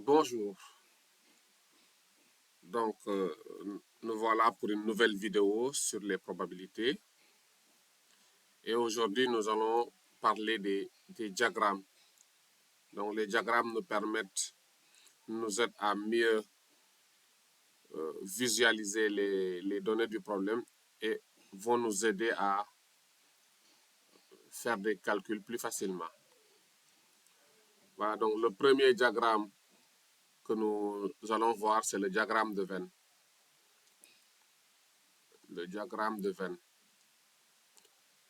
Bonjour, donc nous voilà pour une nouvelle vidéo sur les probabilités et aujourd'hui nous allons parler des diagrammes. Donc les diagrammes nous aident à mieux visualiser les données du problème et vont nous aider à faire des calculs plus facilement. Voilà, donc le premier diagramme que nous allons voir, c'est le diagramme de Venn. Le diagramme de Venn.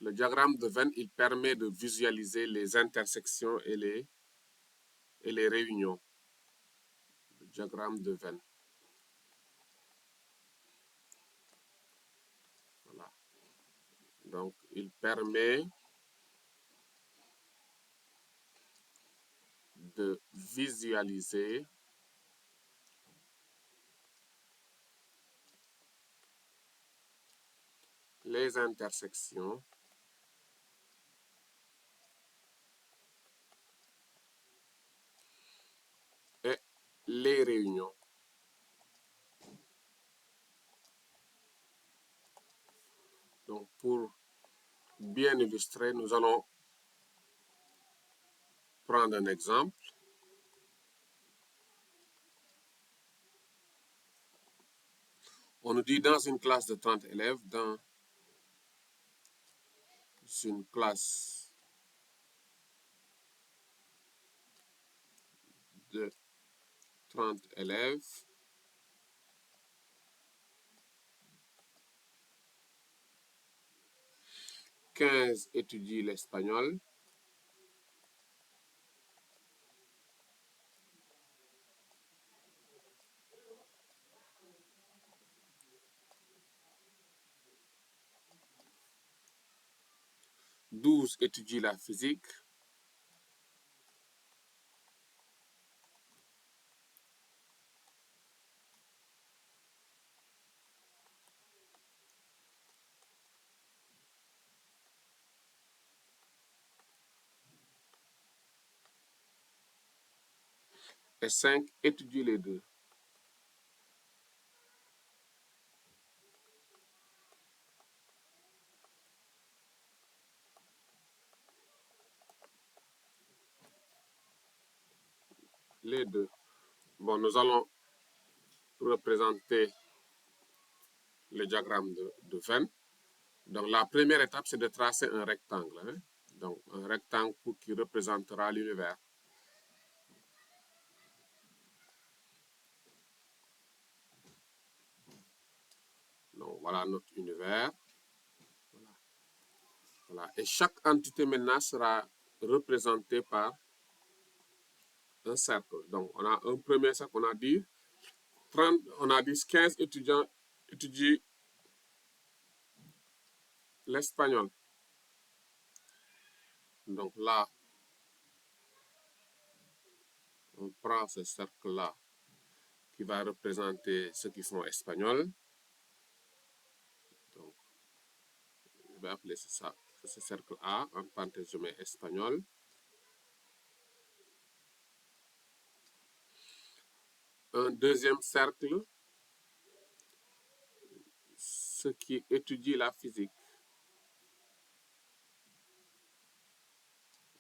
Le diagramme de Venn, il permet de visualiser les intersections et les réunions. Le diagramme de Venn. Voilà. Donc, il permet de visualiser les intersections et les réunions. Donc, pour bien illustrer, nous allons prendre un exemple. On nous dit dans une classe de 30 élèves, dans une classe de 30 élèves, « 15 étudient l'espagnol, 12 étudient la physique, 5 étudient les deux. Les deux. Bon, nous allons représenter le diagramme de Venn. Donc, la première étape, c'est de tracer un rectangle. Hein? Donc, un rectangle qui représentera l'univers. Donc, voilà notre univers. Voilà. Et chaque entité maintenant sera représentée par un cercle. Donc, on a un premier cercle, on a dit 15 étudiants étudient l'espagnol. Donc là, on prend ce cercle-là qui va représenter ceux qui font espagnol. Donc, je vais appeler ça ce cercle A, en parenthèse, je mets espagnol. Un deuxième cercle, ceux qui étudient la physique.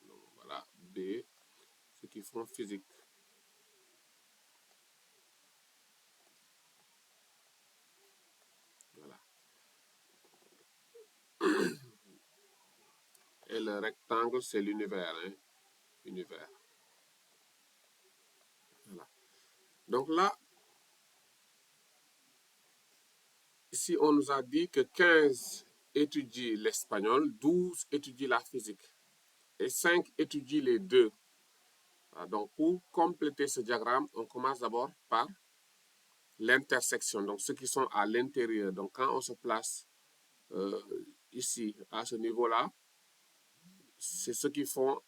Donc, voilà, B, ceux qui font physique. Voilà. Et le rectangle, c'est l'univers. Hein? Univers. Voilà. Donc là, ici, on nous a dit que 15 étudient l'espagnol, 12 étudient la physique et 5 étudient les deux. Voilà. Donc, pour compléter ce diagramme, on commence d'abord par l'intersection, donc ceux qui sont à l'intérieur. Donc, quand on se place ici, à ce niveau-là, c'est ceux qui font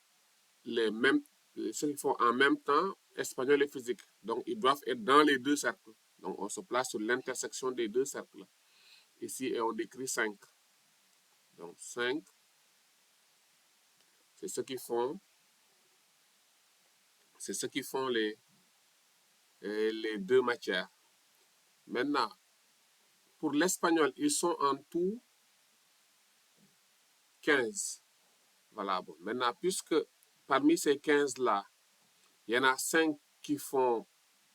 ceux qui font en même temps espagnol et physique. Donc, ils doivent être dans les deux cercles. Donc, on se place sur l'intersection des deux cercles. Ici, et on décrit 5. Donc, 5, c'est ceux qui font les deux matières. Maintenant, pour l'espagnol, ils sont en tout 15. Voilà, bon. Maintenant, puisque parmi ces 15-là, il y en a 5 qui font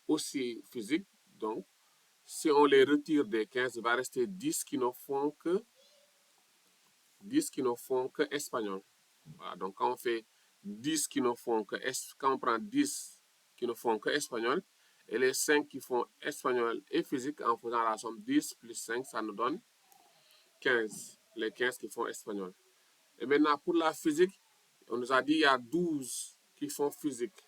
aussi physique, donc si on les retire des 15, il va rester 10 qui ne font que 10 qui ne font que espagnol. Voilà, donc quand on fait 10 qui ne font que quand on prend 10 qui ne font que espagnol et les 5 qui font espagnol et physique en faisant la somme 10 plus 5, ça nous donne 15. Les 15 qui font espagnol. Et maintenant pour la physique, on nous a dit il y a 12 qui font physique.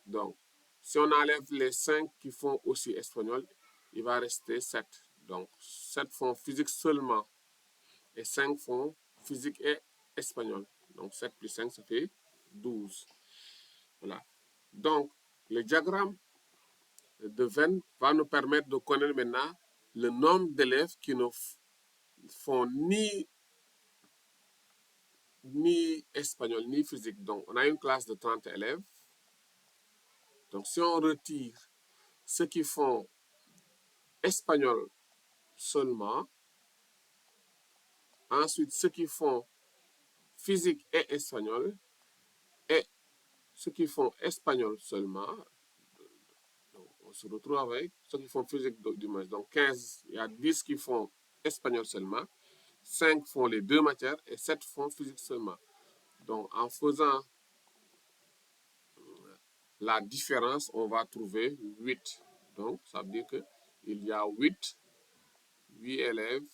Donc si on enlève les 5 qui font aussi espagnol, il va rester 7. Donc 7 font physique seulement et 5 font physique et espagnol. Donc 7 plus 5, ça fait 12. Voilà. Donc, le diagramme de Venn va nous permettre de connaître maintenant le nombre d'élèves qui ne font ni espagnol ni physique. Donc, on a une classe de 30 élèves. Donc, si on retire ceux qui font espagnol seulement, ensuite ceux qui font physique et espagnol, et ceux qui font espagnol seulement, donc on se retrouve avec ceux qui font physique du moins. Donc 15, il y a 10 qui font espagnol seulement, 5 font les deux matières et 7 font physique seulement. Donc en faisant la différence, on va trouver 8. Donc ça veut dire qu'il y a 8 élèves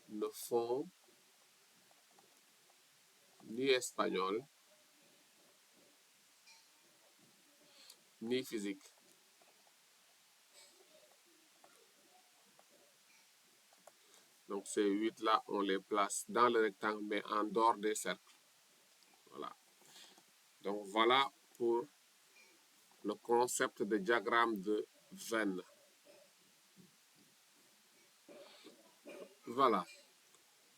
ne font ni espagnol ni physique. Donc ces 8-là, on les place dans le rectangle, mais en dehors des cercles. Voilà. Donc voilà pour le concept de diagramme de Venn. Voilà.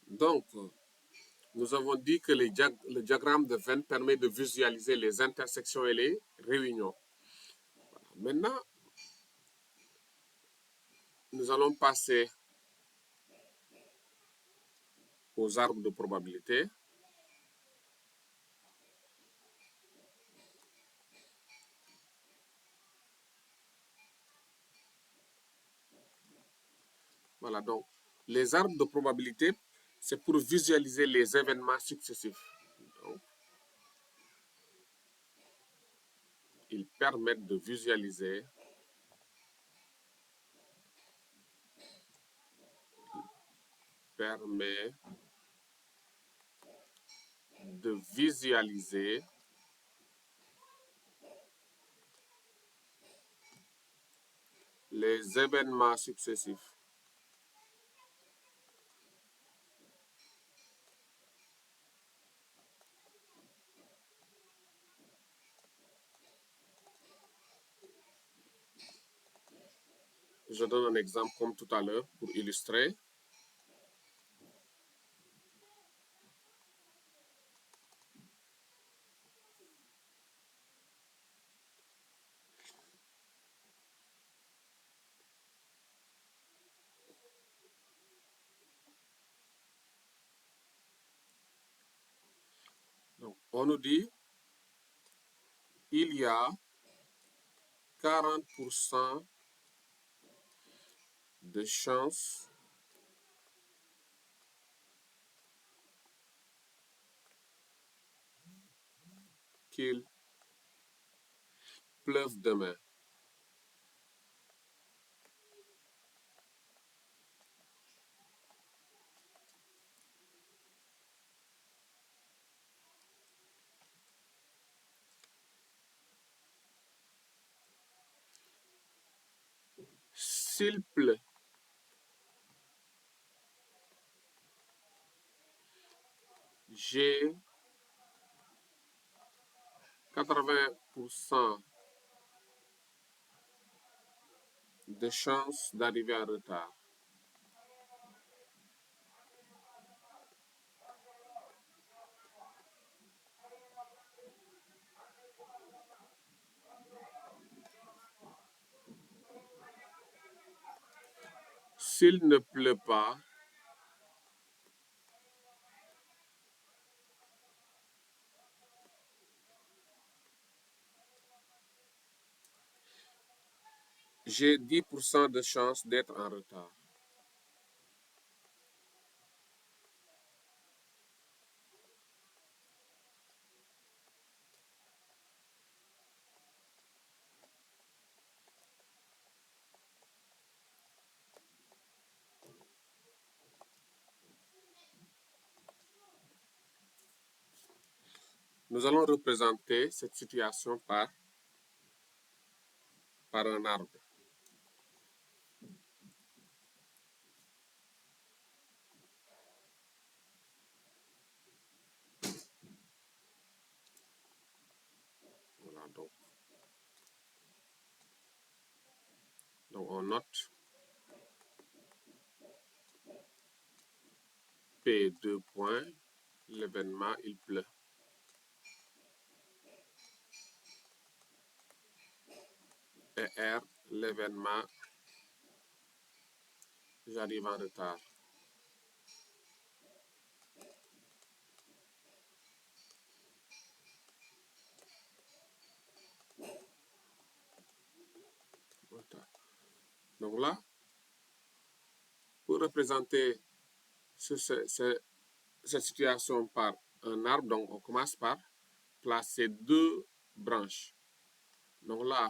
Donc, nous avons dit que le diagramme de Venn permet de visualiser les intersections et les réunions. Voilà. Maintenant, nous allons passer aux arbres de probabilité. Voilà, donc les arbres de probabilité, c'est pour visualiser les événements successifs. Donc, ils permettent de visualiser les événements successifs. Je donne un exemple comme tout à l'heure pour illustrer. Donc, on nous dit il y a 40% de chances qu'il pleuve demain. S'il pleut, j'ai 80% de chances d'arriver en retard. s'il ne pleut pas, j'ai 10% de chance d'être en retard. Nous allons représenter cette situation par un arbre. Voilà, donc on note P, 2 points, l'événement, il pleut. Et R, l'événement, j'arrive en retard. Donc là, pour représenter cette situation par un arbre, donc on commence par placer 2 branches. Donc là,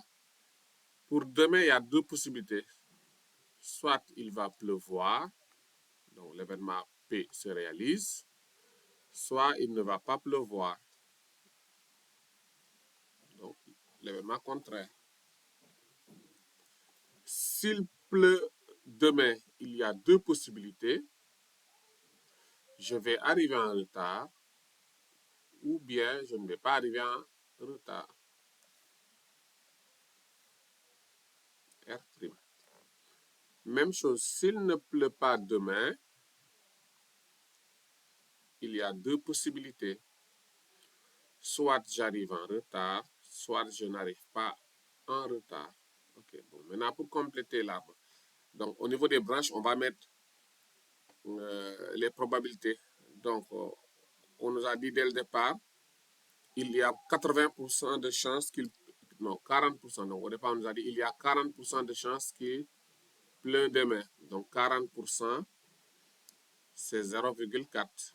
pour demain, il y a 2 possibilités. Soit il va pleuvoir, donc l'événement P se réalise, soit il ne va pas pleuvoir, donc l'événement contraire. S'il pleut demain, il y a 2 possibilités. Je vais arriver en retard ou bien je ne vais pas arriver en retard. R'. Même chose, s'il ne pleut pas demain, il y a 2 possibilités. Soit j'arrive en retard, soit je n'arrive pas en retard. Ok, bon, maintenant pour compléter l'arbre. Donc au niveau des branches, on va mettre les probabilités. Donc on nous a dit dès le départ, il y a 80% de chances qu'il... Non, 40%. Donc au départ, on nous a dit il y a 40% de chances qu'il pleut demain. Donc 40%, c'est 0,4.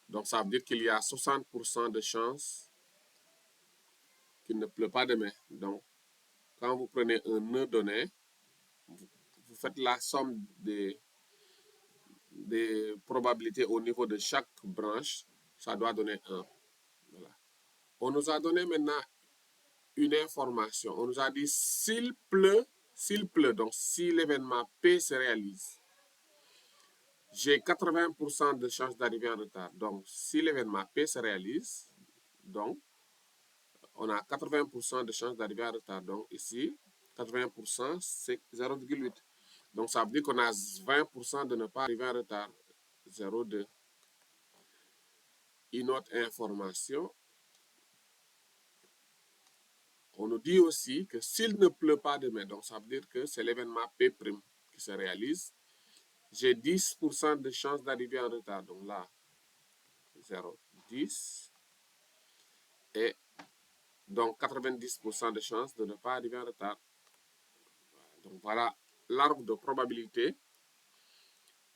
Donc ça veut dire qu'il y a 60% de chances qu'il ne pleut pas demain. Donc quand vous prenez un nœud donné, vous faites la somme des probabilités au niveau de chaque branche, ça doit donner 1. Voilà. On nous a donné maintenant une information. On nous a dit s'il pleut, donc si l'événement P se réalise, j'ai 80% de chances d'arriver en retard. Donc si l'événement P se réalise, donc on a 80% de chances d'arriver en retard. Donc ici, 80%, c'est 0,8. Donc ça veut dire qu'on a 20% de ne pas arriver en retard. 0,2. Une autre information, on nous dit aussi que s'il ne pleut pas demain, donc ça veut dire que c'est l'événement P' qui se réalise, j'ai 10% de chances d'arriver en retard. Donc là, 0, 10. Et donc 90% de chances de ne pas arriver en retard. Donc voilà l'arbre de probabilité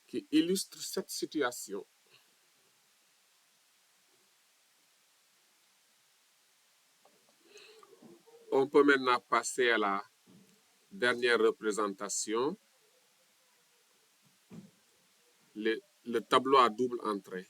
qui illustre cette situation. On peut maintenant passer à la dernière représentation, le tableau à double entrée.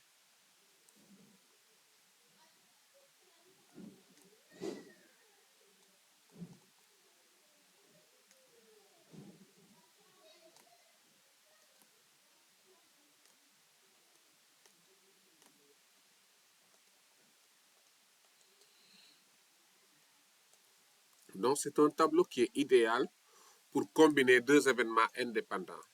Donc c'est un tableau qui est idéal pour combiner 2 événements indépendants.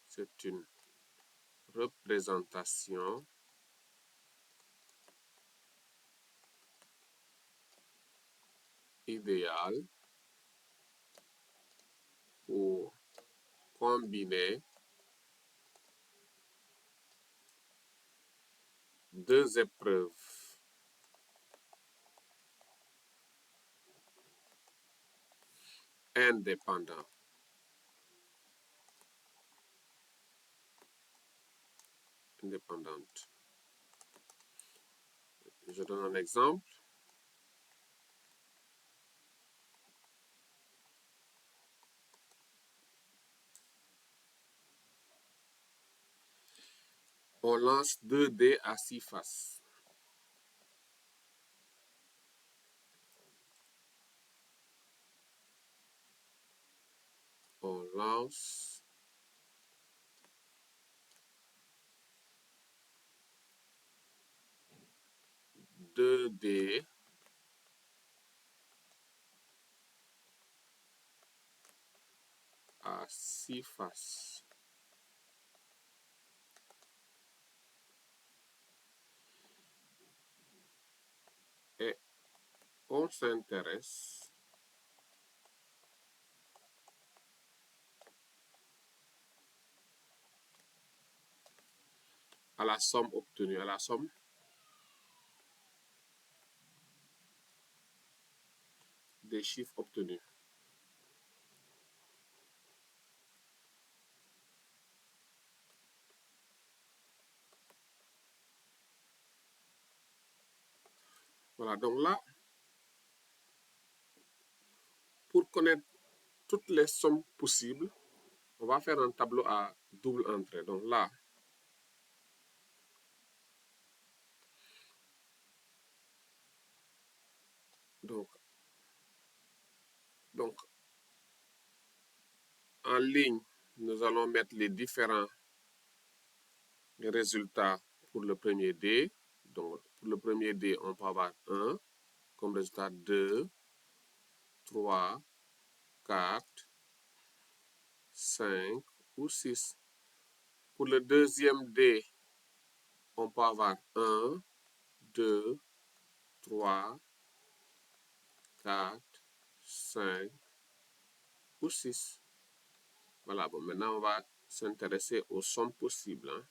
C'est une représentation idéal pour combiner deux épreuves indépendantes. Je donne un exemple. On lance 2 dés à 6 faces. On lance 2 dés à 6 faces. Et on s'intéresse à la somme obtenue, à la somme des chiffres obtenus. Voilà, donc là, pour connaître toutes les sommes possibles, on va faire un tableau à double entrée. Donc là, donc en ligne, nous allons mettre les différents résultats pour le premier dé. Donc, pour le premier dé, on peut avoir 1, comme résultat 2, 3, 4, 5 ou 6. Pour le deuxième dé, on peut avoir 1, 2, 3, 4, 5 ou 6. Voilà, bon, maintenant on va s'intéresser aux sommes possibles. Hein.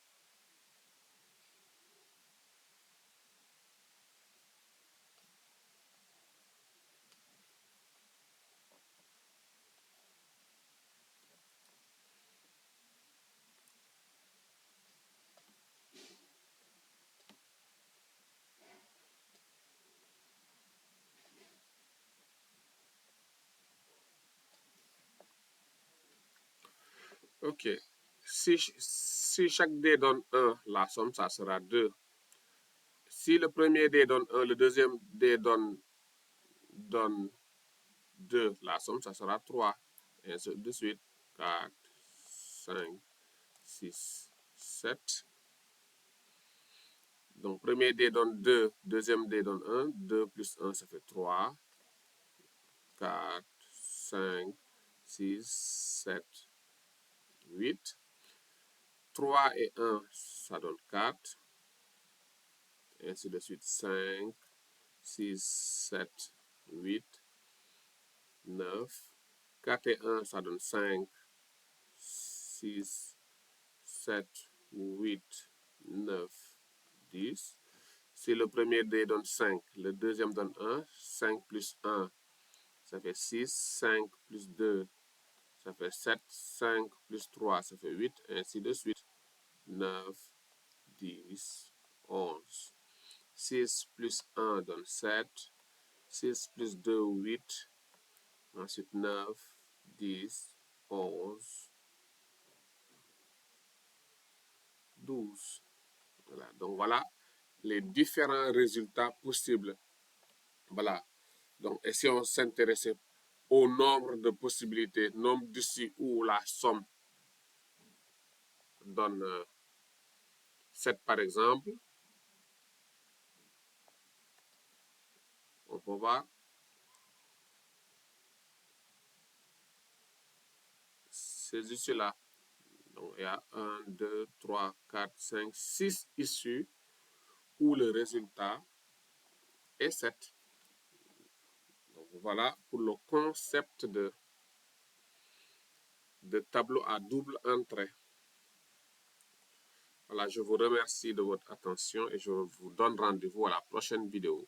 Ok. Si chaque dé donne 1, la somme, ça sera 2. Si le premier dé donne 1, le deuxième dé donne 2, la somme, ça sera 3. Et ainsi de suite. 4, 5, 6, 7. Donc, premier dé donne 2, deuxième dé donne 1. 2 plus 1, ça fait 3. 4, 5, 6, 7, 8. 3 et 1, ça donne 4. Et ainsi de suite. 5, 6, 7, 8, 9. 4 et 1, ça donne 5, 6, 7, 8, 9, 10. Si le premier dé donne 5, le deuxième donne 1. 5 plus 1, ça fait 6. 5 plus 2, ça fait 7. 5 plus 3, ça fait 8. Ainsi de suite. 9, 10, 11. 6 plus 1 donne 7. 6 plus 2, 8. Ensuite 9, 10, 11, 12. Voilà. Donc voilà les différents résultats possibles. Voilà. Donc, et si on s'intéressait au nombre de possibilités, nombre d'ici où la somme donne 7 par exemple, on peut voir ces issues-là. Donc, il y a 1, 2, 3, 4, 5, 6 issues où le résultat est 7. Donc, voilà pour le concept de tableau à double entrée. Voilà, je vous remercie de votre attention et je vous donne rendez-vous à la prochaine vidéo.